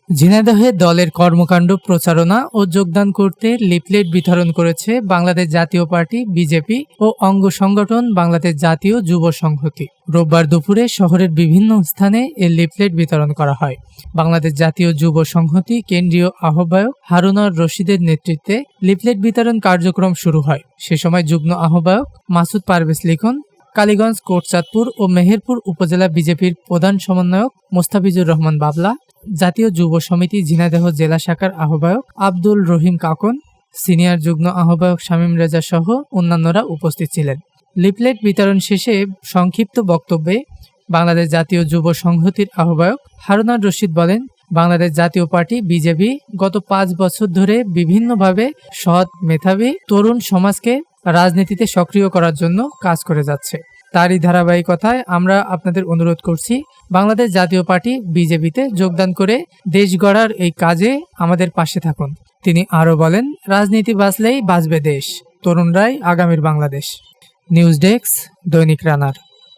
ঝিনাইদহে দলের কর্মকাণ্ড প্রচারণা ও যোগদান করতে লিফলেট বিতরণ করেছে বাংলাদেশ জাতীয় পার্টি বিজেপি ও অঙ্গ সংগঠন বাংলাদেশ জাতীয় যুব সংহতি। রোববার দুপুরে শহরের বিভিন্ন স্থানে এ লিফলেট বিতরণ করা হয়। বাংলাদেশ জাতীয় যুব সংহতি কেন্দ্রীয় আহ্বায়ক হারুনার রশিদের নেতৃত্বে লিফলেট বিতরণ কার্যক্রম শুরু হয়। সে সময় যুগ্ম আহ্বায়ক মাসুদ পারভেজ লিখন, কালীগঞ্জ, কোটচাঁদপুর ও মেহেরপুর উপজেলা বিজেপির প্রধান সমন্বয়ক মোস্তাফিজুর রহমান বাবলা, জাতীয় যুব সমিতি ঝিনাইদহ জেলা শাখার আহ্বায়ক আব্দুল রহিম কাকন, সিনিয়র যুগ্ম আহ্বায়ক শামীম রেজা সহ অন্যান্যরা উপস্থিত ছিলেন। লিফলেট বিতরণ শেষে সংক্ষিপ্ত বক্তব্যে বাংলাদেশ জাতীয় যুব সংহতির আহ্বায়ক হারুনার রশিদ বলেন, বাংলাদেশ জাতীয় পার্টি বিজেপি গত 5 বছর ধরে বিভিন্নভাবে সৎ, মেধাবী তরুণ সমাজকে রাজনীতিতে সক্রিয় করার জন্য কাজ করে যাচ্ছে। তারই ধারাবাহিকতায় আমরা আপনাদের অনুরোধ করছি, বাংলাদেশ জাতীয় পার্টি বিজেপিতে যোগদান করে দেশ গড়ার এই কাজে আমাদের পাশে থাকুন। তিনি আরও বলেন, রাজনীতি বাঁচলেই বাঁচবে দেশ, তরুণরাই আগামীর বাংলাদেশ। নিউজ ডেস্ক, দৈনিক রানার।